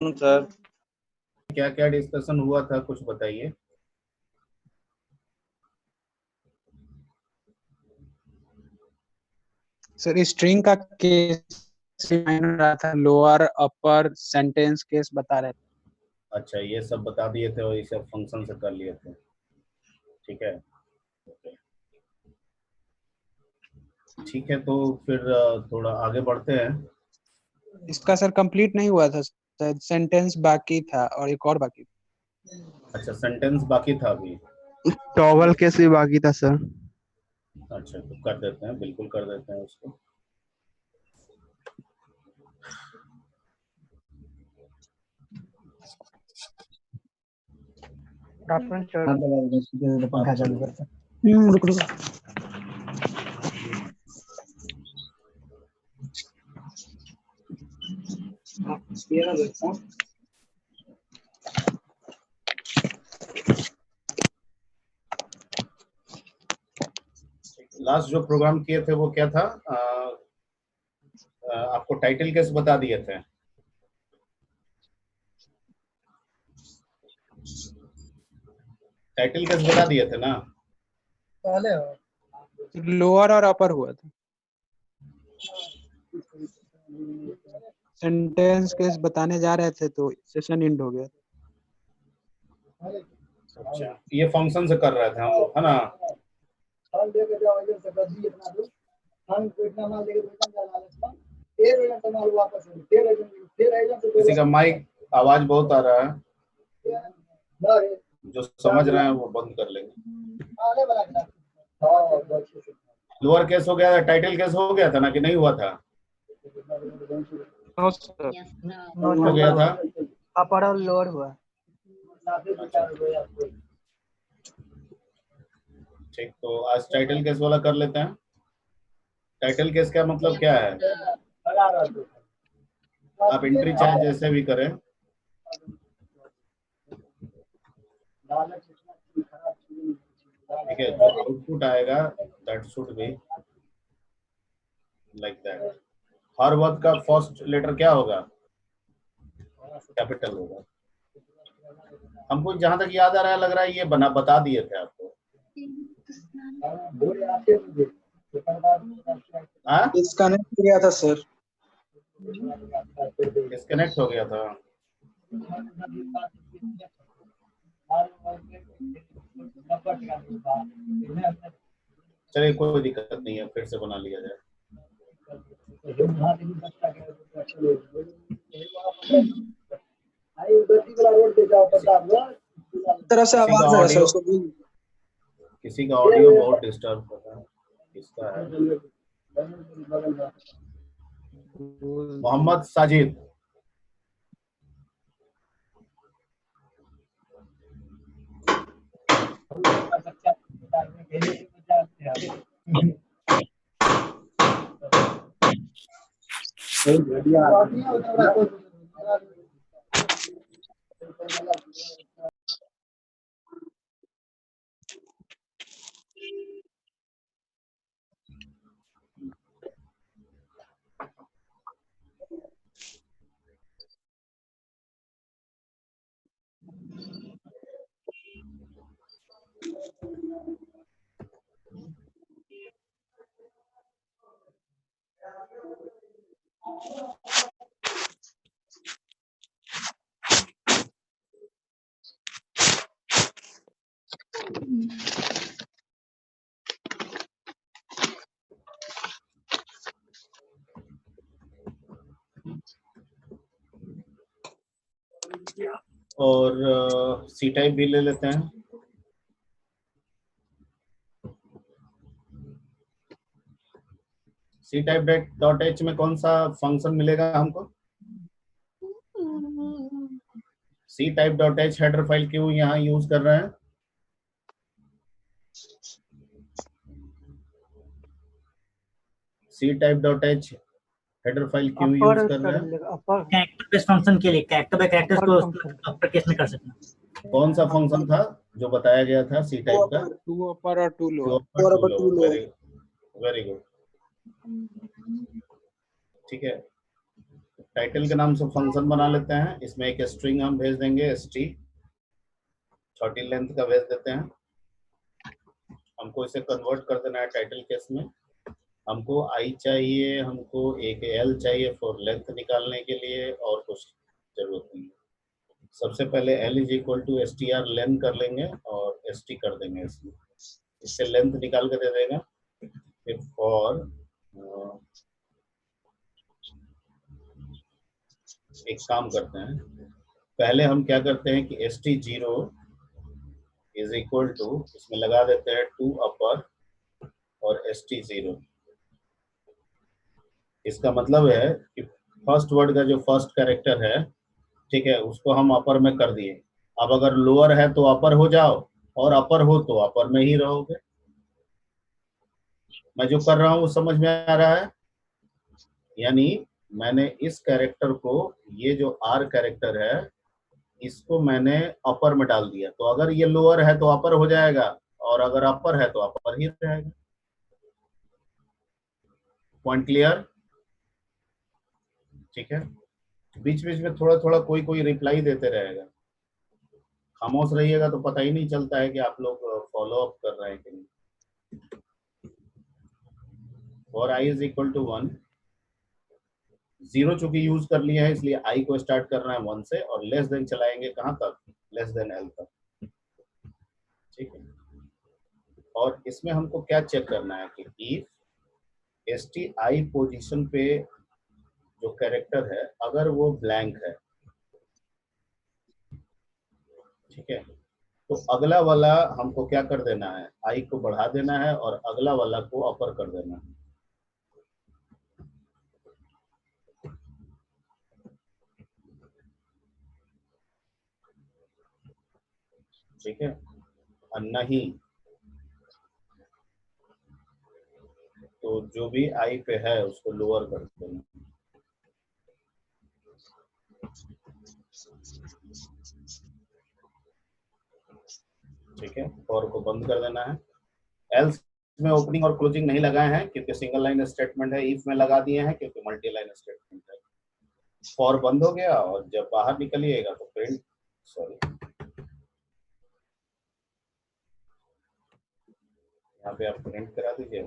Sir क्या क्या discussion हुआ था, कुछ बताइए। सर स्ट्रिंग का केस रहा था, लोअर अपर सेंटेंस केस बता रहे थे। अच्छा, ये सब बता दिए थे और ये सब फंक्शन से कर लिए थे। ठीक है, ठीक है, तो फिर थोड़ा आगे बढ़ते हैं। इसका सर कंप्लीट नहीं हुआ था, शायद सेंटेंस बाकी था और एक और बाकी था। अच्छा, सेंटेंस बाकी था अभी। टॉवल केस भी बाकी था सर। अच्छा, तो कर देते हैं, बिल्कुल कर देते हैं उसको। पंखा चालू करता। रुक रुक। लास्ट जो प्रोग्राम किए थे वो क्या था? आपको टाइटल केस बता दिए थे। टाइटल केस बता दिए थे ना पहले लोअर और अपर हुआ था। सेंटेंस केस बताने जा रहे थे तो सेशन एंड हो गया। अच्छा, ये फंक्शन से कर रहे थे हम लोग, है ना? किसी का माइक आवाज बहुत आ रहा है, जो समझ रहे हैं वो बंद कर लेंगे। लोअर केस हो गया था, टाइटल केस हो गया था ना, कि नहीं हुआ था? हो गया था। अपर और लोअर हुआ। अच्छा, ठीक, तो आज टाइटल केस वाला कर लेते हैं। टाइटल केस का मतलब क्या है? आप एंट्री चाहे जैसे भी करें। ठीक है, जो आउटपुट आएगा that should be like that. Her word का फर्स्ट लेटर क्या होगा? कैपिटल होगा। हमको जहां तक याद आ रहा है, लग रहा है ये बता दिए थे आपको। हाँ, डिस्कनेक्ट हो गया था सर। डिस्कनेक्ट हो गया था। चलिए, कोई दिक्कत नहीं है, फिर से बना लिया जाए। तरह से आवाज है सर, उसको किसी का ऑडियो बहुत डिस्टर्ब कर रहा है। किसका है? मोहम्मद साजिद। और सी टाइप भी ले लेते हैं। सी टाइप डॉट एच में कौन सा फंक्शन मिलेगा हमको? C type dot H header file क्यों यहाँ यूज कर रहे हैं? C type dot H header file क्यों यूज कर रहे हैं? कैरेक्टर बेस्ड फंक्शन के लिए कैरेक्टर बाय कैरेक्टर्स को अपर केस में कर सकते हैं। कौन सा फंक्शन था जो बताया गया था सी टाइप का? टू अपर और to to lower. Upper to lower. Very good. ठीक है, टाइटल के नाम से फंक्शन बना लेते हैं, इसमें एक स्ट्रिंग हम भेज देंगे st, छोटी लेंथ का भेज देते हैं। हमको इसे कन्वर्ट कर देना है टाइटल केस में। हमको i चाहिए, हमको एक l चाहिए फॉर लेंथ निकालने के लिए, और कुछ जरूरत नहीं है। सबसे पहले l is equal to str length कर लेंगे और st कर देंगे इसमें, इससे लेंथ निकाल के दे देगा। फिर फॉर एक काम करते हैं, पहले हम क्या करते हैं कि st0 इज इक्वल टू, इसमें लगा देते हैं 2 अपर और st0। इसका मतलब है कि फर्स्ट वर्ड का जो फर्स्ट कैरेक्टर है, ठीक है, उसको हम अपर में कर दिए। अब अगर लोअर है तो अपर हो जाओ, और अपर हो तो अपर में ही रहोगे। मैं जो कर रहा हूँ वो समझ में आ रहा है? यानी मैंने इस कैरेक्टर को, ये जो आर कैरेक्टर है, इसको मैंने अपर में डाल दिया, तो अगर ये लोअर है तो अपर हो जाएगा, और अगर अपर है तो अपर ही रहेगा। Point clear? ठीक है, बीच बीच में थोड़ा थोड़ा कोई कोई रिप्लाई देते रहेगा, खामोश रहिएगा तो पता ही नहीं चलता है कि आप लोग फॉलो अप कर रहे हैं कि नहीं। और i इज इक्वल टू 1, 0 चूंकि यूज कर लिया है इसलिए i को स्टार्ट करना है 1 से, और लेस देन चलाएंगे कहां तक? लेस देन l तक। ठीक है, और इसमें हमको क्या चेक करना है कि इफ sti पोजीशन पे जो कैरेक्टर है अगर वो ब्लैंक है, ठीक है, तो अगला वाला हमको क्या कर देना है? i को बढ़ा देना है और अगला वाला को अपर कर देना है। ठीक है, और नहीं तो जो भी i पे है उसको लोअर कर देना। ठीक है, और को बंद कर देना है। एल्स में ओपनिंग और क्लोजिंग नहीं लगाए हैं क्योंकि सिंगल लाइन स्टेटमेंट है। इफ में लगा दिए हैं क्योंकि मल्टी लाइन स्टेटमेंट है। फॉर बंद हो गया, और जब बाहर निकलिएगा तो प्रिंट, सॉरी यहाँ पे आप प्रिंट करा दीजिए।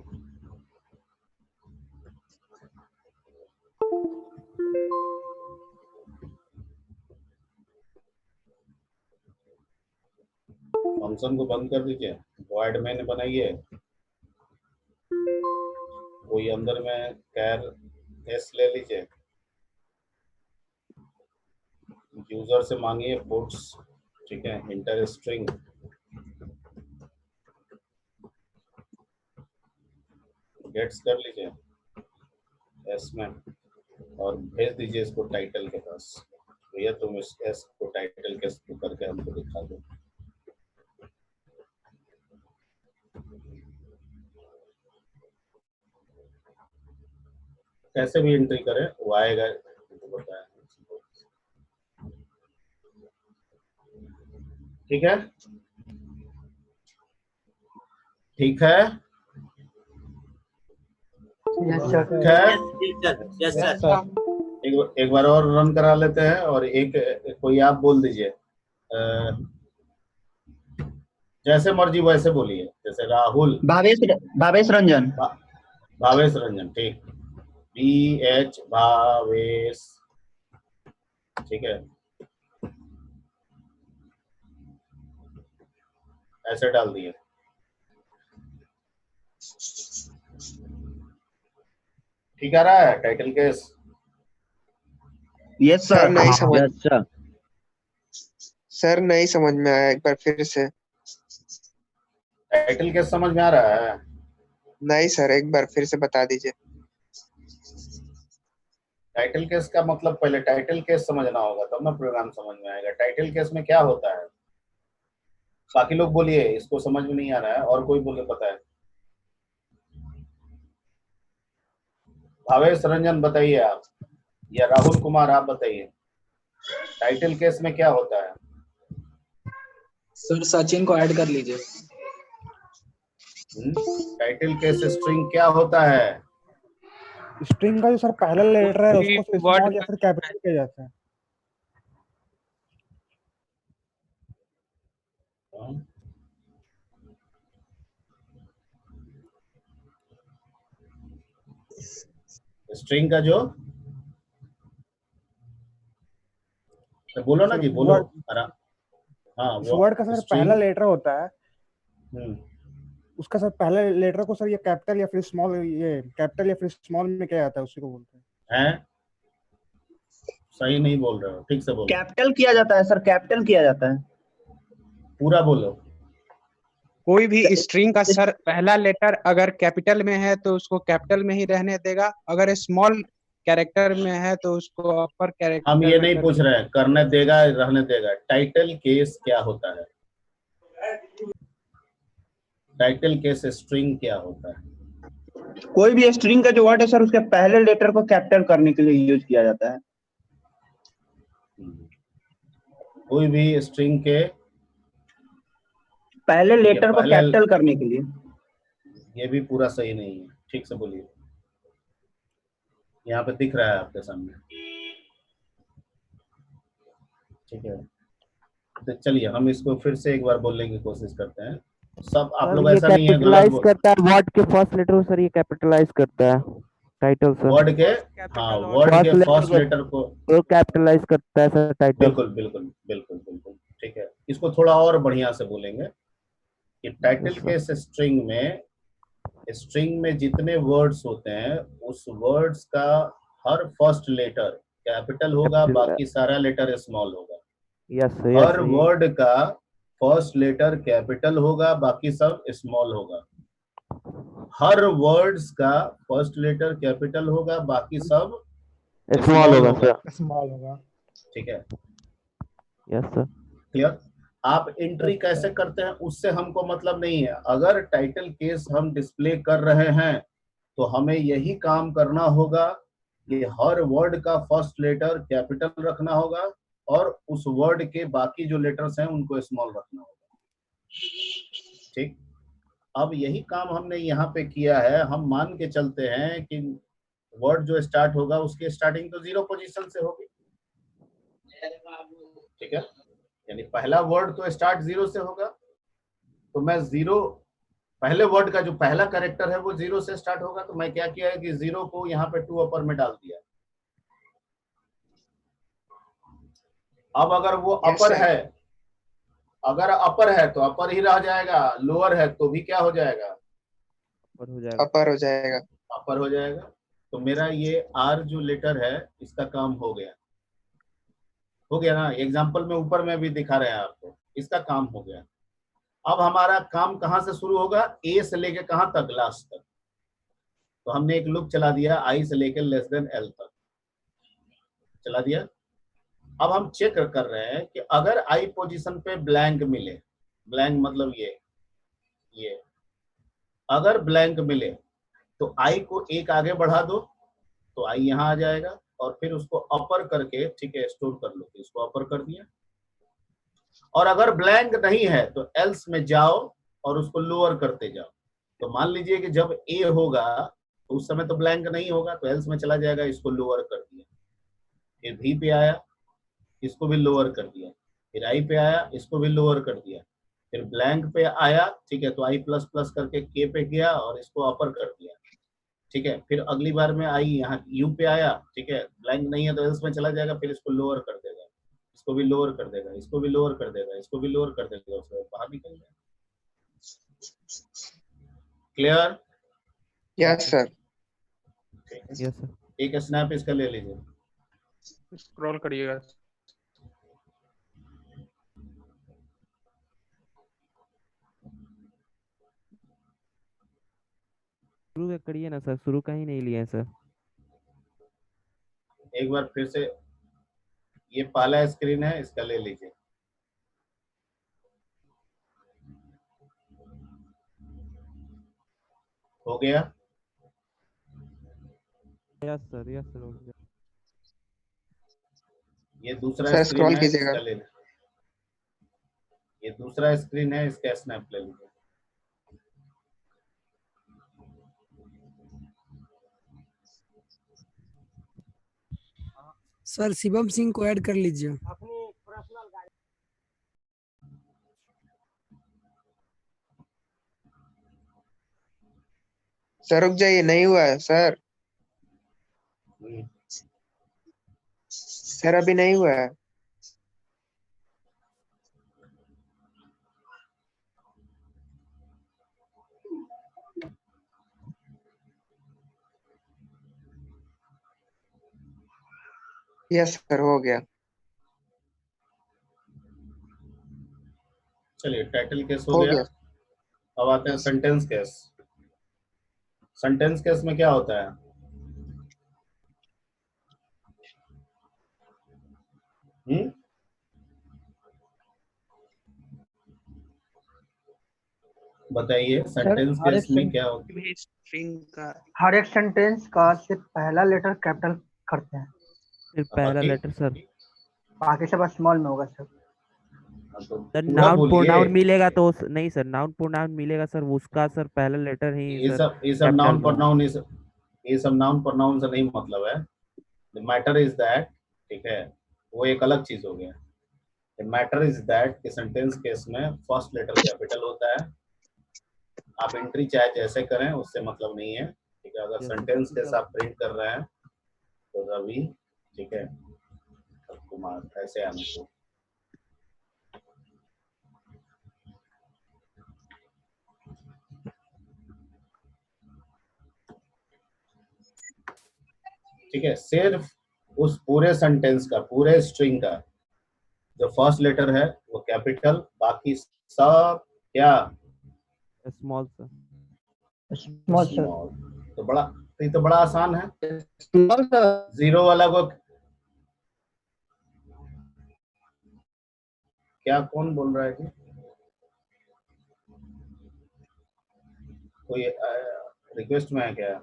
फंक्शन को बंद कर दीजिए, वॉइड मैन बनाइए, कोई अंदर में कैर एस ले लीजिए, यूजर से मांगिए पुट्स, ठीक है, इंटर स्ट्रिंग, गेट्स कर लीजिए एस में, और भेज दीजिए इसको टाइटल के पास। भैया तुम इस एस को टाइटल के थ्रू करके हमको दिखा दो। कैसे भी एंट्री करें वो आएगा, तो बताया। ठीक है, ठीक है, ठीक है। Yes sir. एक बार और रन करा लेते हैं, और एक कोई आप बोल दीजिए, जैसे मर्जी वैसे बोलिए, जैसे राहुल, भावेश रंजन। भावेश रंजन, ठीक, BH भावेश, ठीक है, ऐसे डाल दिए। ठीक आ रहा है टाइटल केस? Yes sir. नहीं समझ सर सर नहीं समझ में आया, एक बार फिर से। टाइटल केस समझ में आ रहा है? नहीं सर, एक बार फिर से बता दीजिए। टाइटल केस का मतलब पहले टाइटल केस समझना होगा तब ना प्रोग्राम समझ में आएगा। टाइटल केस में क्या होता है? बाकी लोग बोलिए, इसको समझ में नहीं आ रहा है, और कोई बोले पता है? भावेश रंजन बताइए आप, या राहुल कुमार आप बताइए, टाइटल केस में क्या होता है? सर सचिन को ऐड कर लीजिए। टाइटल केस स्ट्रिंग क्या होता है? स्ट्रिंग का जो सर पहला लेटर है कोई उसको वर्ड स्मॉल या फिर कैपिटल किया जाता है। स्ट्रिंग का जो तो बोलो ना सर जी, बोलो। वर्ड, हाँ इस वो वर्ड का सर पहला स्ट्रिंग। लेटर होता है, उसका सर पहला लेटर को सर ये कैपिटल या फिर स्मॉल, ये कैपिटल या फिर स्मॉल में क्या जाता है उसी को बोलते हैं। है, सही नहीं बोल रहे हो, ठीक से बोलो, कैपिटल किया जाता है सर, कैपिटल किया जाता है। पूरा बोलो। कोई भी स्ट्रिंग का सर पहला लेटर अगर कैपिटल में है तो उसको कैपिटल में ही रहने देगा, अगर स्मॉल कैरेक्टर में है तो उसको अपर हम कैरेक्टर ये में नहीं कर पूछ रहे हैं करने देगा रहने देगा, टाइटल केस क्या होता है, टाइटल केस स्ट्रिंग क्या होता है। कोई भी स्ट्रिंग का जो वर्ड है सर उसके पहले लेटर को कैपिटल करने के लिए यूज किया जाता है। कोई भी स्ट्रिंग के पहले लेटर को पहले, कैपिटल करने के लिए। ये भी पूरा सही नहीं है, ठीक से बोलिए, यहाँ पे दिख रहा है आपके सामने, ठीक है। तो चलिए हम इसको फिर से एक बार बोलने की कोशिश करते हैं। सब आप सर लोग ये ऐसा नहीं है गलत कैपिटलाइज करता है वर्ड के फर्स्ट लेटर को, सर ये कैपिटलाइज करता है टाइटल सर। वर्ड के, हाँ वर्ड के फर्स्ट फर्स्ट लेटर लेटर को, को कैपिटलाइज करता है सर टाइटल। बिल्कुल बिल्कुल बिल्कुल बिल्कुल, ठीक है। इसको थोड़ा और बढ़िया से बोलेंगे कि टाइटल के स्ट्रिंग में जितने वर्ड्स होते हैं उस वर्ड्स का हर फर्स्ट लेटर कैपिटल होगा, बाकी सारा लेटर स्मॉल होगा। यस हर यस, वर्ड का फर्स्ट लेटर कैपिटल होगा, बाकी सब स्मॉल होगा। हर वर्ड्स का फर्स्ट लेटर कैपिटल होगा, बाकी सब स्मॉल होगा सर। स्मॉल होगा। ठीक है, यस सर। क्लियर। आप एंट्री कैसे करते हैं उससे हमको मतलब नहीं है, अगर टाइटल केस हम डिस्प्ले कर रहे हैं तो हमें यही काम करना होगा कि हर वर्ड का फर्स्ट लेटर कैपिटल रखना होगा और उस वर्ड के बाकी जो लेटर्स हैं उनको स्मॉल रखना होगा, ठीक। अब यही काम हमने यहाँ पे किया है। हम मान के चलते हैं कि वर्ड जो स्टार्ट होगा उसकी स्टार्टिंग तो 0 पोजीशन से होगी, ठीक है, यानी पहला वर्ड तो स्टार्ट 0 से होगा। तो मैं 0, पहले वर्ड का जो पहला कैरेक्टर है वो 0 से स्टार्ट होगा, तो मैं क्या किया है कि 0 को यहाँ पे 2 अपर में डाल दिया। अब अगर वो अपर है, अगर अपर है तो अपर ही रह जाएगा, लोअर है तो भी क्या हो जाएगा, अपर हो जाएगा। अपर हो जाएगा। तो मेरा ये आर जो लेटर है इसका काम हो गया, हो गया ना। एग्जाम्पल में ऊपर में भी दिखा रहे हैं आपको, इसका काम हो गया। अब हमारा काम कहाँ से शुरू होगा, ए से लेके कहाँ तक, लास्ट तक। तो हमने एक लूप चला दिया आई से लेकर लेस देन एल तक चला दिया। अब हम चेक कर रहे हैं कि अगर आई पोजीशन पे ब्लैंक मिले, ब्लैंक मतलब ये अगर ब्लैंक मिले तो आई को एक आगे बढ़ा दो तो आई यहाँ आ जाएगा, और फिर उसको अपर करके, ठीक है, स्टोर कर लो, इसको अपर कर दिया। और अगर ब्लैंक नहीं है तो एल्स में जाओ और उसको लोअर करते जाओ। तो मान लीजिए कि जब ए होगा तो उस समय तो ब्लैंक नहीं होगा, तो एल्स में चला जाएगा, इसको लोअर कर दिया। फिर भी पे आया, इसको भी लोअर कर दिया। फिर आई पे आया, इसको भी लोअर कर दिया। फिर ब्लैंक पे आया, ठीक है, तो आई प्लस प्लस करके के पे गया और इसको अपर कर दिया, ठीक है। फिर अगली बार में आई यहाँ यू पे आया, ठीक है, ब्लैंक नहीं है तो एल्स में चला जाएगा, फिर इसको लोअर कर देगा, इसको भी लोअर कर देगा, इसको भी लोअर कर देगा, इसको भी लोअर कर देगा, उसके बाद बाहर निकल जाएगा। Clear? Yes sir. Yes sir. एक स्नैप इसका ले लीजिए, स्क्रॉल करिएगा। शुरू का करिए ना सर, शुरू का ही नहीं लिया है सर। एक बार फिर से, ये पहला स्क्रीन है, इसका ले लीजिए। हो गया? यस सर, यस सर, हो गया। ये दूसरा सर स्क्रीन स्क्रॉल है, कीजिएगा। इसका ले लीजिए। ये दूसरा स्क्रीन है, इसका स्नैप ले लीजिए। सर शिवम सिंह को ऐड कर लीजिए। सर रुक जाइए, नहीं हुआ है सर। सर अभी नहीं हुआ है। यस सर, हो गया। चलिए टाइटल केस हो हो गया। गया। अब आते हैं सेंटेंस केस। सेंटेंस केस में क्या होता है? बताइए सेंटेंस हर केस एक में क्या होता है? स्ट्रिंग का हर एक सेंटेंस का सिर्फ पहला लेटर कैपिटल करते हैं, फिर पहला बाकी लेटर सर। बाकी सब स्मॉल में होगा सर। तो सर पूरा नाउन बोलिए। प्रोनाउन मिलेगा तो नहीं सर, नाउन प्रोनाउन मिलेगा सर, उसका सर पहला लेटर ही ये सर सब कैपिटल नाउन में होगा। प्रोनाउन, ये सब नाउन प्रोनाउन से नहीं मतलब है। द मैटर इज दैट, ठीक है, वो एक अलग चीज हो गया। द मैटर इज दैट कि सेंटेंस केस में फर्स्ट लेटर कैपिटल होता है। आप एंट्री चाहे जैसे करें, उससे मतलब नहीं है, ठीक है। अगर जैसे सेंटेंस केस आप प्रिंट कर रहे हैं तो रवि, ठीक है, कुमार ऐसे आना चाहिए। ठीक है, सिर्फ उस पूरे सेंटेंस का, पूरे स्ट्रिंग का जो फर्स्ट लेटर है वो कैपिटल, बाकी सब क्या? Small sir. Small sir. Small. तो बड़ा, ये तो बड़ा आसान है। Small sir. जीरो वाला को क्या, कौन बोल रहा है कि कोई रिक्वेस्ट में है क्या?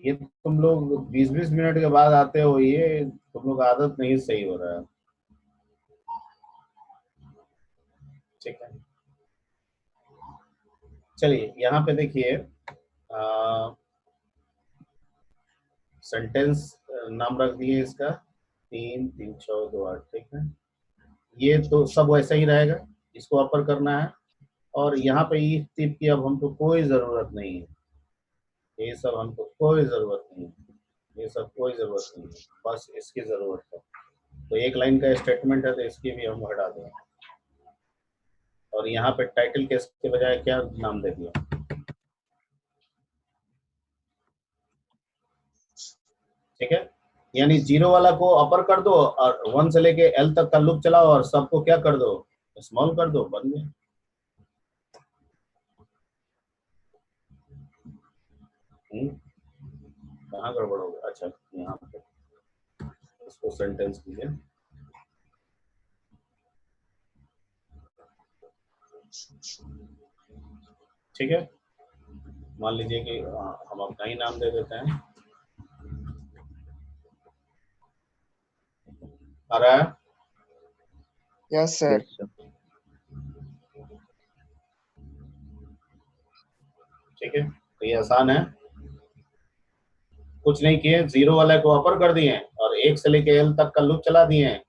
ये तुम लोग 20-20 मिनट के बाद आते हो, ये तुम लोग आदत नहीं सही हो रहा है, ठीक है। चलिए यहाँ पे देखिए, सेंटेंस नाम रख दिए इसका 3 3 6 2 8, ठीक है। ये तो सब वैसा ही रहेगा, इसको अपर करना है। और यहाँ पे इफ टिप की अब हमको कोई जरूरत नहीं है, ये सब हमको कोई जरूरत नहीं है, ये सब कोई जरूरत नहीं है, बस इसकी जरूरत है। तो एक लाइन का स्टेटमेंट है तो इसकी भी हम हटा देंगे। और यहाँ पे टाइटल केस के बजाय क्या नाम दे दिया? ठीक है, यानी जीरो वाला को अपर कर दो और 1 से लेके L तक का लूप चलाओ और सबको क्या कर दो? स्मॉल कर दो, बन गया। कहाँ गड़बड़ हो गया? अच्छा यहाँ पे इसको सेंटेंस कीजिए। ठीक है, मान लीजिए कि हम अपना ही नाम दे देते हैं। आ रहा है? Yes sir. ठीक है, तो ये आसान है, कुछ नहीं किए, जीरो वाले को अपर कर दिए और 1 से लेके L तक का लूप चला दिए हैं,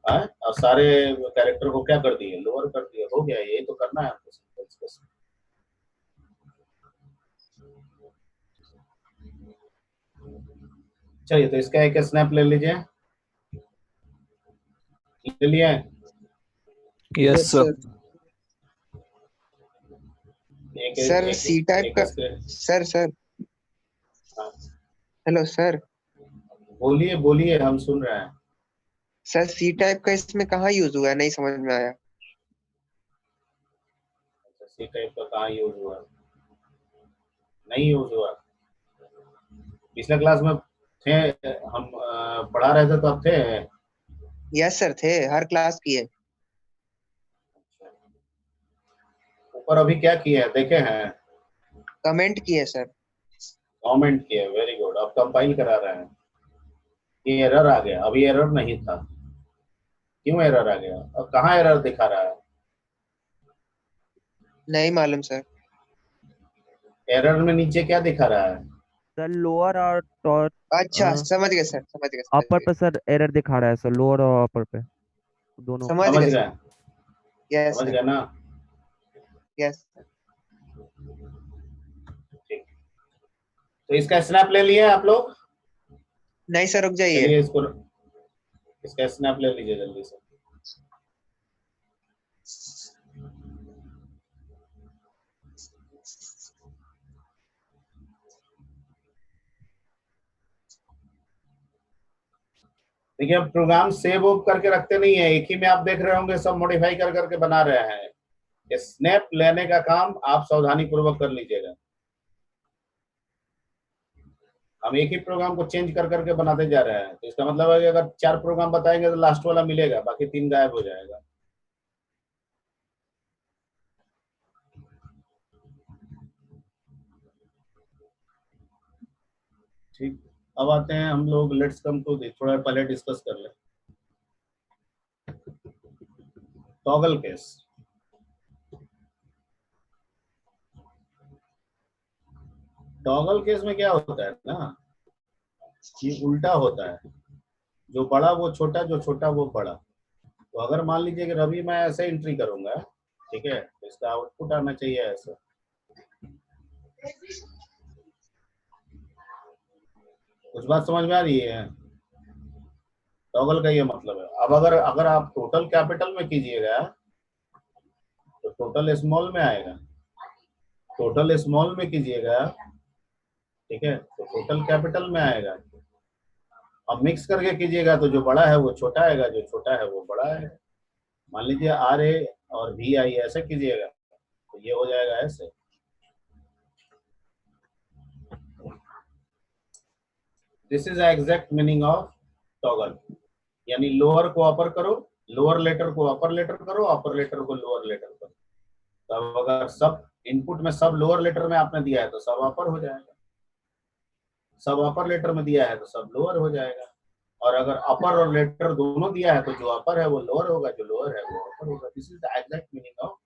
और सारे कैरेक्टर को क्या कर दिए? लोअर कर दिए, हो गया। यही तो करना है आपको सेंटेंस केस में। चलिए तो इसका एक स्नैप ले लीजिए, ले लिया है? Yes sir. सर एक सी टाइप का, सर सर हाँ, हेलो सर। बोलिए बोलिए, हम सुन रहे हैं। सर सी टाइप का इसमें कहाँ यूज हुआ है, नहीं समझ में आया। सी टाइप का कहाँ यूज हुआ? नहीं यूज हुआ। पिछले क्लास में थे हम, पढ़ा रहे थे तो अब थे। यस सर, थे, हर क्लास की है। ऊपर अभी क्या किया है देखे हैं? कमेंट किए सर। कमेंट किया, वेरी गुड। अब कंपाइल करा रहे हैं। ये एरर आ गया, अभी एरर नहीं था। क्यों एरर आ गया और कहाँ एरर दिखा रहा है? नहीं मालूम सर। एरर में नीचे क्या दिखा रहा है? सर लोअर और टॉप अच्छा समझ गए सर, समझ गए, समझ अपर गए, पे सर एरर दिखा रहा है सर, लोअर और अपर पे दोनों। समझ समझ गए गए? सर। यस समझ सर, गए ना? Yes sir. ठीक, तो इसका स्नैप ले लिए आप लोग? नहीं सर, रुक जाइए। चलिए इसका स्नैप ले लीजिए जल्दी से। देखिए, अब प्रोग्राम सेव ऑफ करके रखते नहीं है, एक ही में आप देख रहे होंगे, सब मॉडिफाई कर करके बना रहे हैं। स्नैप लेने का काम आप सावधानी पूर्वक कर लीजिएगा। हम एक ही प्रोग्राम को चेंज कर करके बनाते जा रहे हैं, तो इसका मतलब है कि अगर 4 प्रोग्राम बताएंगे तो लास्ट वाला मिलेगा, बाकी 3 गायब हो जाएगा। ठीक, अब आते हैं हम लोग, लेट्स कम टू दिस, थोड़ा पहले डिस्कस कर ले टॉगल केस। टॉगल केस में क्या होता है ना, ये उल्टा होता है, जो बड़ा वो छोटा, जो छोटा वो बड़ा। तो अगर मान लीजिए कि रवि मैं ऐसे एंट्री करूंगा, ठीक है, तो इसका आउटपुट आना चाहिए ऐसे। कुछ बात समझ में आ रही है? टॉगल का ये मतलब है। अब अगर अगर आप टोटल कैपिटल में कीजिएगा तो टोटल स्मॉल में आएगा, टोटल स्मॉल में कीजिएगा, ठीक है, तो टोटल कैपिटल में आएगा। अब मिक्स करके कीजिएगा तो जो बड़ा है वो छोटा आएगा, जो छोटा है वो बड़ा आएगा। मान लीजिए RA और VI ऐसे कीजिएगा तो ये हो जाएगा ऐसे। This is exact meaning of toggle, यानी लोअर को अपर करो, लोअर लेटर को अपर लेटर करो, अपर लेटर को लोअर लेटर करो। तो अब अगर सब इनपुट में सब लोअर लेटर में आपने दिया है तो सब अपर हो जाएगा, सब अपर लेटर में दिया है तो सब लोअर हो जाएगा। और अगर अपर और लेटर दोनों दिया है तो जो अपर है वो लोअर होगा, जो लोअर है वो अपर होगा। This is the exact meaning of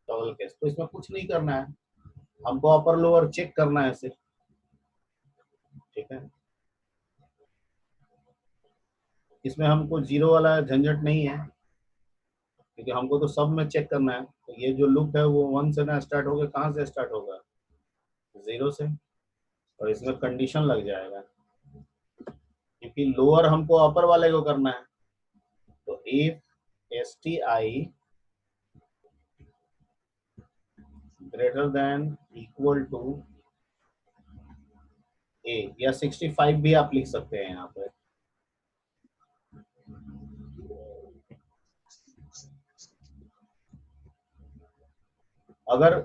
toggle case. तो इसमें कुछ नहीं करना है, हमको अपर लोअर चेक करना है सिर्फ, ठीक है। इसमें हमको जीरो वाला झंझट नहीं है, क्योंकि हमको तो सब में चेक करना है। तो ये जो लूप है वो 1 से ना स्टार्ट होगा, कहाँ से स्टार्ट होगा? 0 से, और इसमें कंडीशन लग जाएगा, क्योंकि लोअर हमको अपर वाले को करना है। तो if STI greater than equal to A, या 65 भी आप लिख सकते हैं यहाँ पे। अगर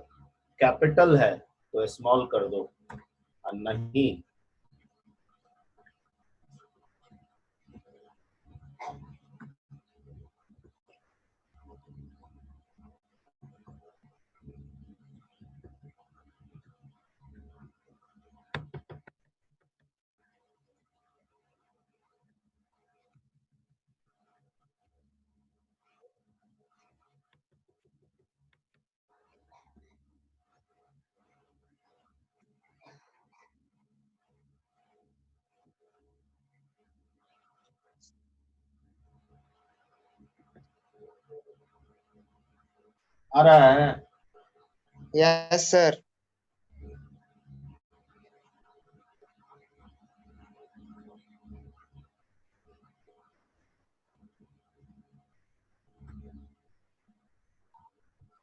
कैपिटल है तो स्मॉल कर दो, और नहीं आ रहा है। Yes sir.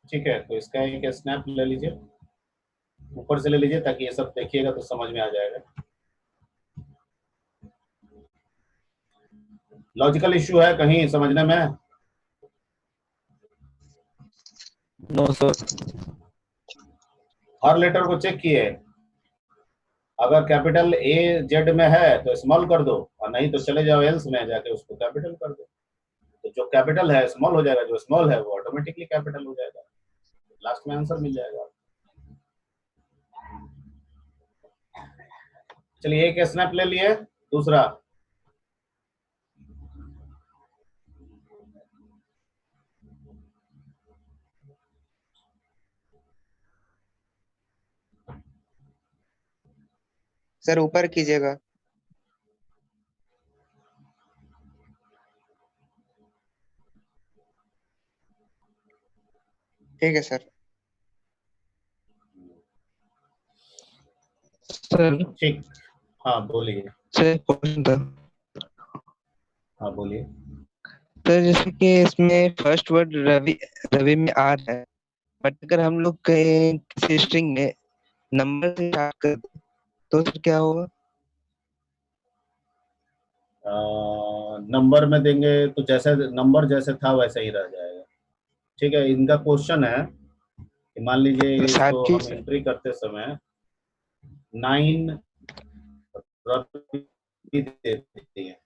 ठीक है, तो इसका एक स्नैप ले लीजिए, ऊपर से ले लीजिए, ताकि ये सब देखिएगा तो समझ में आ जाएगा। लॉजिकल इश्यू है कहीं समझने में? No sir. हर लेटर को चेक किए, अगर कैपिटल AZ में है तो स्मॉल कर दो, और नहीं तो चले जाओ एल्स में, जाके उसको कैपिटल कर दो। तो जो कैपिटल है स्मॉल हो जाएगा, जो स्मॉल है वो ऑटोमेटिकली कैपिटल हो जाएगा। लास्ट में आंसर मिल जाएगा। चलिए एक स्नैप ले लिए, दूसरा सर ऊपर कीजिएगा। ठीक है सर। सर ठीक, हाँ बोलिए। सर क्वेश्चन था। हाँ बोलिए। सर जैसे कि इसमें फर्स्ट वर्ड रवि रवि में आ रहा है, बट अगर हम लोग कहें किसी स्ट्रिंग में नंबर से स्टार्ट कर दें, तो फिर क्या होगा? नंबर में देंगे तो जैसे नंबर जैसे था वैसे ही रह जाएगा। ठीक है, इनका क्वेश्चन है कि मान लीजिए इसको साथ ही हम एंट्री करते समय 9 रवि दे देती है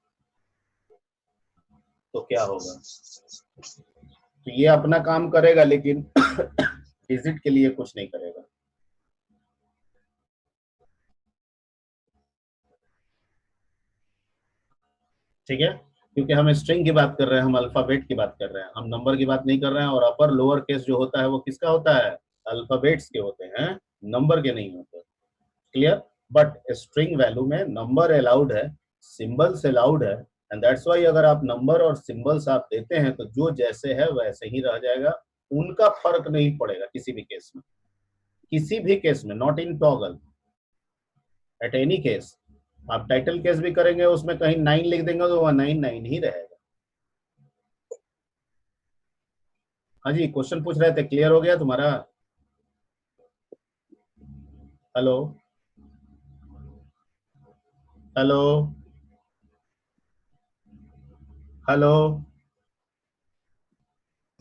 तो क्या होगा? तो ये अपना काम करेगा लेकिन डिजिट के लिए कुछ नहीं करेगा। ठीक है, क्योंकि हम स्ट्रिंग की बात कर रहे हैं, हम अल्फाबेट की बात कर रहे हैं, हम नंबर की बात नहीं कर रहे हैं। और अपर लोअर केस जो होता है वो किसका होता है? अल्फाबेट्स के होते हैं, नंबर के नहीं होते। क्लियर? बट स्ट्रिंग वैल्यू में नंबर अलाउड है, सिंबल्स अलाउड है, एंड दैट्स वाई अगर आप नंबर और सिंबल्स आप देते हैं तो जो जैसे है वैसे ही रह जाएगा, उनका फर्क नहीं पड़ेगा किसी भी केस में, किसी भी केस में, not in toggle, at any case. आप टाइटल केस भी करेंगे उसमें कहीं 9 लिख देंगे तो वह 9 9 ही रहेगा। हाँ जी, क्वेश्चन पूछ रहे थे, क्लियर हो गया तुम्हारा? Hello hello hello.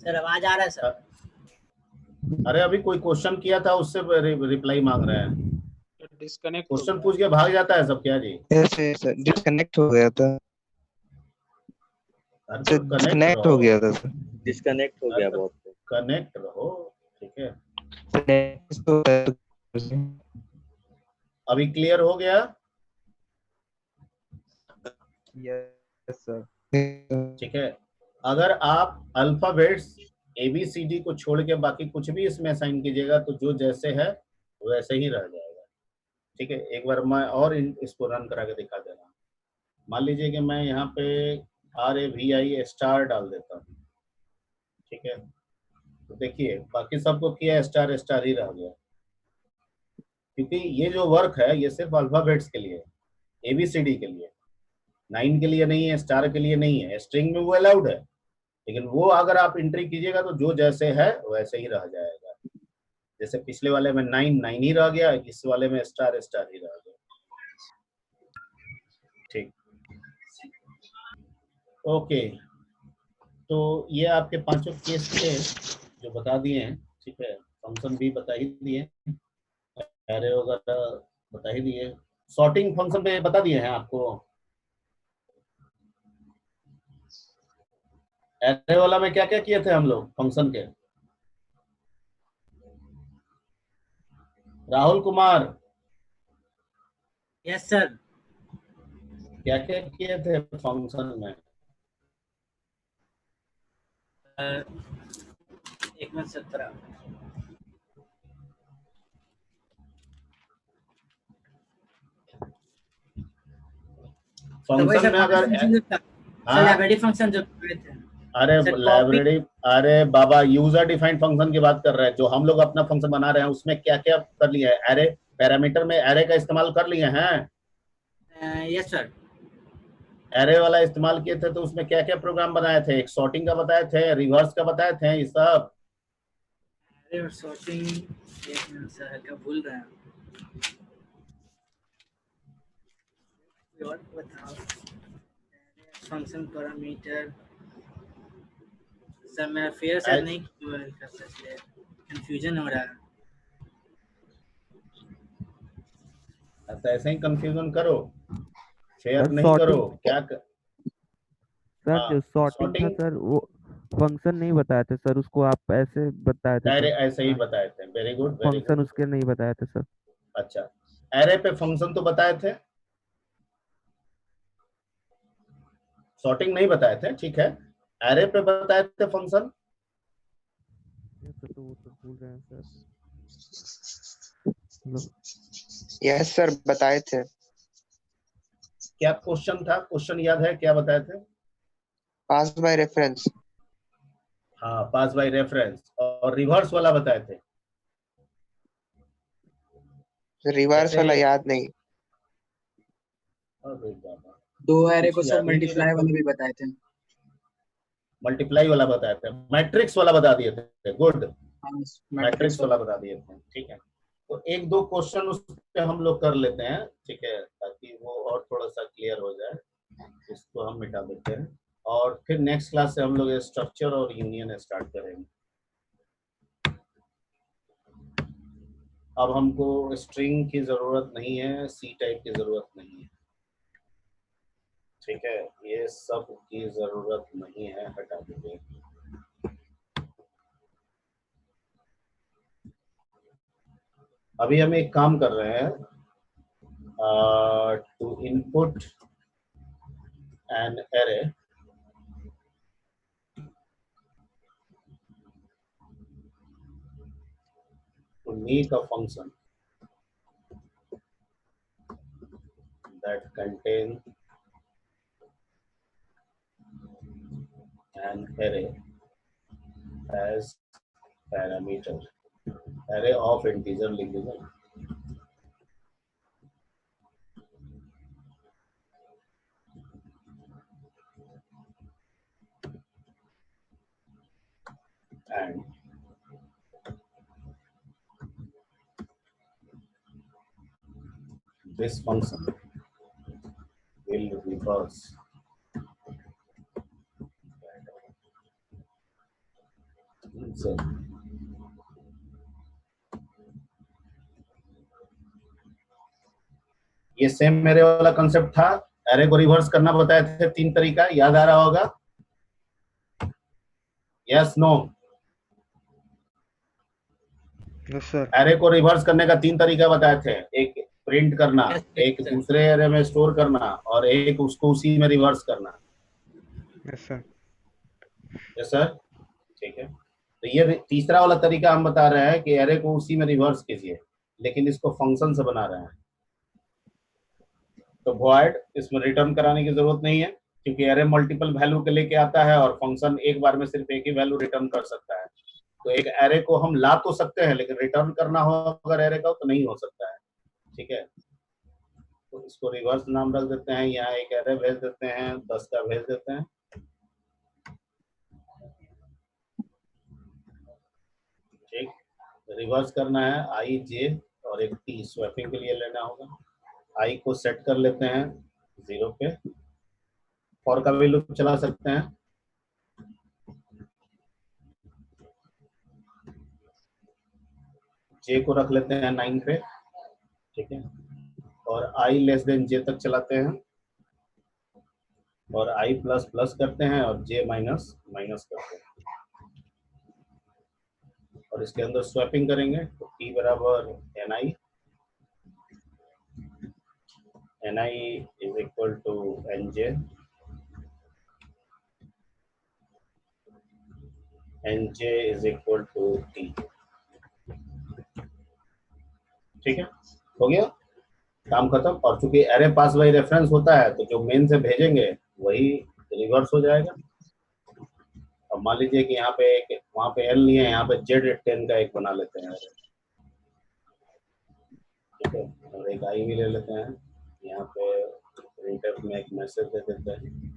सर आवाज आ रहा है सर? अरे अभी कोई क्वेश्चन किया था उससे रिप्लाई मांग रहे हैं। डिस्कनेक्ट क्वेश्चन पूछ के भाग जाता है सब क्या जी? ऐसे सर डिस्कनेक्ट हो गया था। अरे सर तो कनेक्ट डिस्कनेक्ट रहो। हो गया था सर। डिस्कनेक्ट हो अरे गया तो बहुत। कनेक्ट रहो, ठीक है। अभी क्लियर हो गया? Yes sir. ठीक है, अगर आप अल्फाबेट्स ABCD को छोड़ के बाकी कुछ भी इसमें असाइन कीजिएगा तो जो जैसे है वैसे ही रह जाएगा। ठीक है, एक बार मैं और इसको रन करा के दिखा दे रहा हूँ। मान लीजिए कि मैं यहाँ पे RAVI स्टार डाल देता हूँ। ठीक है, तो देखिए बाकी सबको किया स्टार स्टार ही रह गया, क्योंकि ये जो वर्क है ये सिर्फ अल्फाबेट्स के लिए, ABCD के लिए, 9 के लिए नहीं है, स्टार के लिए नहीं है। स्ट्रिंग में वो अलाउड है, लेकिन वो अगर आप एंट्री कीजिएगा तो जो जैसे है वैसे ही रह जाएगा। जैसे पिछले वाले में 9 9 ही रह गया, इस वाले में स्टार स्टार ही रह गया। ठीक, ओके, तो ये आपके पांचों केस थे जो बता दिए हैं। ठीक है, फंक्शन भी बता ही दिए, एरे वगैरह बता ही दिए, सॉर्टिंग फंक्शन पे बता दिए हैं आपको। एरे वाला में क्या क्या किए थे हम लोग फंक्शन के? Rahul Kumar, yes sir. क्या क्या किए थे फंक्शन में? एक मिनट 17। फंक्शन में अगर लाइब्रेरी फंक्शन जो थे, अरे सर, लाइब्रेरी, अरे बाबा यूजर डिफाइंड फंक्शन की बात कर रहे हैं, जो हम लोग अपना फंक्शन बना रहे हैं उसमें क्या क्या कर लिया है? एरे पैरामीटर में एरे का इस्तेमाल कर लिए हैं। Yes sir. एरे वाला इस्तेमाल किए थे तो उसमें क्या क्या प्रोग्राम बनाए थे? एक सॉर्टिंग का बताए थे, रिवर्स का बताए थे, ये सब। एरे और सॉर्टिंग, एक मिनट सर, क्या भूल रहे हैं और बताओ। फंक्शन पैरामीटर सर मेरा फेयर शायद नहीं कर सकते, कंफ्यूजन हो रहा है। तो ऐसे ही कंफ्यूजन करो, शेयर सर, नहीं करो sorting- क्या सर हाँ, जो सॉर्टिंग था सर वो फंक्शन नहीं बताए थे सर, उसको आप ऐसे बताए थे एरे सर। ऐसे ही बताए थे। Very good, very function good. उसके नहीं बताए थे सर। अच्छा, एरे पे फंक्शन तो बताए थे, सॉर्टिंग नहीं बताए थे, ठीक है। एरे पे बताए थे फंक्शन। तो वो तो भूल रहे हैं सर। यस सर बताए थे। क्या क्वेश्चन था? क्वेश्चन याद है क्या बताए थे? पास बाय रेफरेंस। हाँ, पास बाय रेफरेंस। और रिवर्स वाला बताए थे। रिवर्स वाला जैसे याद नहीं। अरे बाबा, दो एरे को कुछ सर याद ही नहीं मल्टीप्लाई रखते। वाला भी बताए थे। मल्टीप्लाई वाला बताए थे, मैट्रिक्स वाला बता दिए थे। गुड, हाँ, मैट्रिक्स मैट्रिक्स वाला वाला। बता दिए थे। ठीक है, तो एक दो क्वेश्चन उस पे हम लोग कर लेते हैं, ठीक है, ताकि वो और थोड़ा सा क्लियर हो जाए। इसको हम मिटा देते हैं और फिर नेक्स्ट क्लास से हम लोग स्ट्रक्चर और यूनियन स्टार्ट करेंगे। अब हमको स्ट्रिंग की जरूरत नहीं है, सी टाइप की जरूरत नहीं है। ठीक है, ये सब की जरूरत नहीं है, हटा दीजिए। अभी हम एक काम कर रहे हैं, to input an array to make a function that contains an array as parameter, array of integer लिख दीजिए। And this function will reverse so, ये सेम मेरे वाला कंसेप्ट था। एरे को रिवर्स करना बताए थे, 3 तरीका याद आ रहा होगा। Yes no? Yes sir. Array को रिवर्स करने का 3 तरीका बताए थे, एक प्रिंट करना, एक दूसरे एरे में स्टोर करना, और एक उसको उसी में रिवर्स करना। Yes sir. यस सर, ठीक है। तो ये तीसरा वाला तरीका हम बता रहे हैं कि एरे को उसी में रिवर्स कीजिए, लेकिन इसको फंक्शन से बना रहे हैं। तो वॉइड इसमें रिटर्न कराने की जरूरत नहीं है, क्योंकि एरे मल्टीपल वैल्यू के लेके आता है और फंक्शन एक बार में सिर्फ एक ही वैल्यू रिटर्न कर सकता है। तो एक एरे को हम ला तो सकते हैं, लेकिन रिटर्न करना हो अगर एरे का तो नहीं हो सकता है। ठीक है, तो इसको रिवर्स नाम रख देते हैं। यहाँ एक एरे भेज देते हैं, 10 का भेज देते हैं। ठीक, रिवर्स करना है आई जे और एक टी स्वैपिंग के लिए लेना होगा। आई को सेट कर लेते हैं 0 पे, फॉर का वैल्यू चला सकते हैं। जे को रख लेते हैं 9 पे, ठीक है, और आई लेस देन जे तक चलाते हैं, और आई प्लस प्लस करते हैं और जे माइनस माइनस करते हैं, और इसके अंदर स्वैपिंग करेंगे। तो टी बराबर N I is equal to N J, N J is equal to T. ठीक है, हो गया काम खत्म। और चूंकि एरे पास बाई रेफरेंस होता है, तो जो मेन से भेजेंगे वही रिवर्स हो जाएगा। अब मान लीजिए कि यहाँ पे एक, वहाँ पे एल नहीं है, यहाँ पे जेड 10 का एक बना लेते हैं। ठीक है, और एक आई भी ले लेते हैं। यहाँ पे प्रिंटर में एक मैसेज दे देते हैं।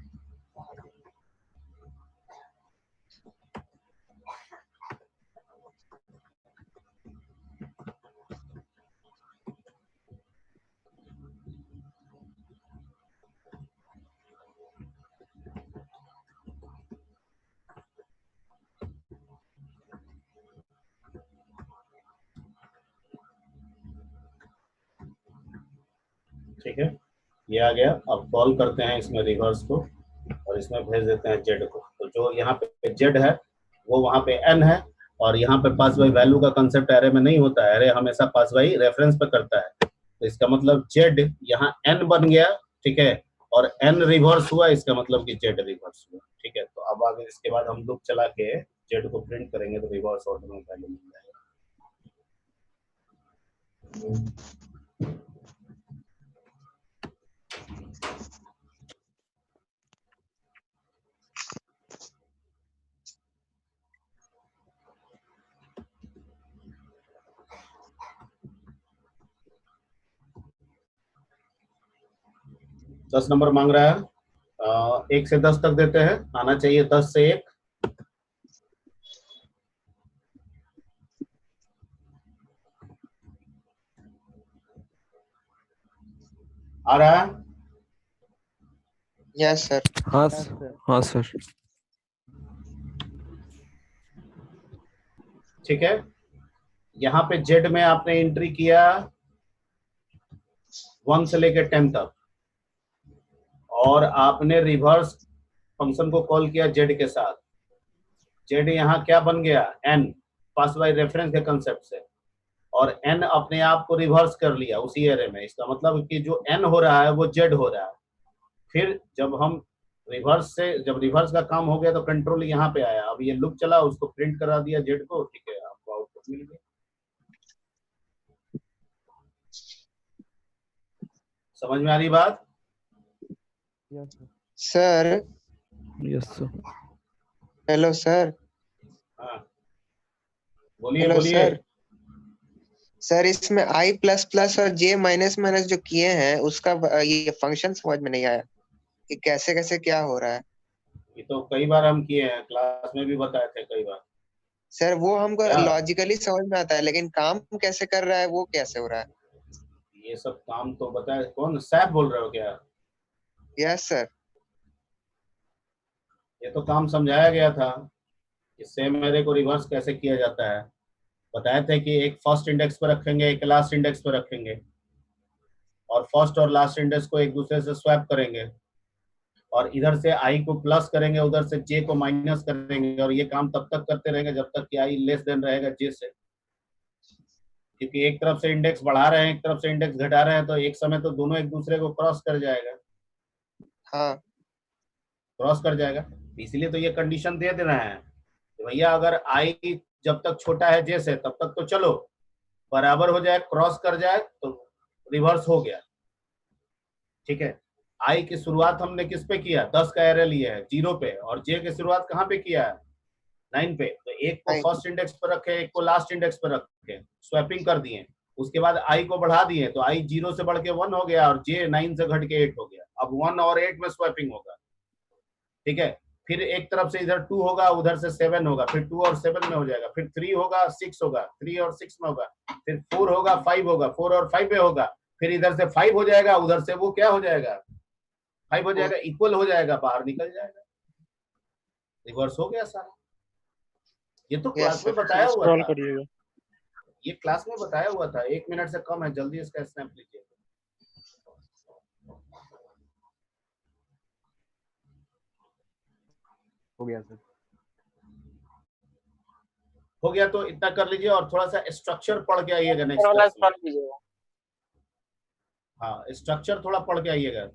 ठीक है, ये आ गया। अब कॉल करते हैं इसमें रिवर्स को, और इसमें भेज देते हैं जेड को। तो जो यहाँ पे जेड है वो वहाँ पे एन है, और यहाँ पे पास बाई वैल्यू का कंसेप्ट एरे में नहीं होता है। एरे हमेशा पास बाई रेफरेंस पे करता है। तो इसका मतलब जेड यहाँ एन बन गया, ठीक है, और एन रिवर्स हुआ, इसका मतलब कि जेड रिवर्स हुआ। ठीक है, तो अब आगे इसके बाद हम लूप चला के जेड को प्रिंट करेंगे, तो रिवर्स ऑर्डर में वैल्यू मिल जाएगा। 10 नंबर मांग रहा है। 1 से 10 तक देते हैं, आना चाहिए 10 से 1। आ रहा है? Yes sir. हाँ हाँ सर। ठीक है, यहाँ पे जेड में आपने एंट्री किया 1 से लेकर 10 तक, और आपने रिवर्स फंक्शन को कॉल किया जेड के साथ। जेड यहाँ क्या बन गया? एन, पास बाय रेफरेंस के कंसेप्ट से, और एन अपने आप को रिवर्स कर लिया उसी एरे में। इसका मतलब कि जो एन हो रहा है वो जेड हो रहा है। फिर जब हम जब रिवर्स का काम हो गया तो कंट्रोल यहाँ पे आया। अब ये लूप चला, उसको प्रिंट करा दिया जेड को। ठीक है, आपको आउटपुट मिल गया। समझ में आ रही बात? Sir yes sir. Hello sir. हाँ, बोलिए हेलो बोलिए। सर इसमें i++ और j माइनस जो किए हैं उसका ये फंक्शन समझ में नहीं आया कि कैसे कैसे क्या हो रहा है। ये तो कई बार हम किए हैं, क्लास में भी बताए थे कई बार। सर वो हमको क्या? लॉजिकली समझ में आता है, लेकिन काम कैसे कर रहा है वो कैसे हो रहा है? ये सब काम तो बताए। कौन सैप बोल रहे हो क्या? Yes sir. ये तो काम समझाया गया था कि सेम एरे को रिवर्स कैसे किया जाता है। बताए थे कि एक फर्स्ट इंडेक्स पर रखेंगे, एक लास्ट इंडेक्स पर रखेंगे, और फर्स्ट और लास्ट इंडेक्स को एक दूसरे से स्वैप करेंगे, और इधर से आई को प्लस करेंगे, उधर से जे को माइनस करेंगे, और ये काम तब तक करते रहेंगे जब तक कि आई लेस देन रहेगा जे से। क्योंकि एक तरफ से इंडेक्स बढ़ा रहे हैं, एक तरफ से इंडेक्स घटा रहे हैं, तो एक समय तो दोनों एक दूसरे को क्रॉस कर जाएगा। हाँ, क्रॉस कर जाएगा, इसीलिए तो ये कंडीशन दे रहे हैं कि भैया अगर आई जब तक छोटा है जे से तब तक तो चलो, बराबर हो जाए, क्रॉस कर जाए तो रिवर्स हो गया। ठीक है, आई की शुरुआत हमने किस पे किया? 10 का एरे लिया है 0 पे, और जे की शुरुआत कहाँ पे किया है? 9 पे। तो एक को फर्स्ट इंडेक्स पर रखे, एक को लास्ट इंडेक्स पर रखे, स्वैपिंग कर दिए। उसके बाद आई को बढ़ा दिए तो आई 0 से बढ़ के 1 हो गया, और जे 9 से घट के 8 हो गया। अब 1 और 8 में स्वैपिंग होगा। ठीक है, फिर एक तरफ से इधर 2 होगा, उधर से 7 होगा, फिर 2 और 7 में हो जाएगा, फिर 3 होगा 6 होगा, 3 और 6 में होगा, फिर 4 होगा 5 होगा, 4 और 5 में होगा, फिर इधर से 5 हो जाएगा, उधर से वो क्या हो जाएगा? 5 हो जाएगा, इक्वल हो जाएगा, बाहर निकल जाएगा, रिवर्स हो गया सारा। ये तो क्लास में बताया हुआ था। ये क्लास में बताया हुआ था। 1 मिनट से कम है, जल्दी इसका स्नैप लीजिए। हो गया सर। हो गया तो इतना कर लीजिए, और थोड़ा सा स्ट्रक्चर पढ़ के आइएगा नेक्स्ट क्लास में। हाँ, स्ट्रक्चर थोड़ा पढ़ के आइएगा।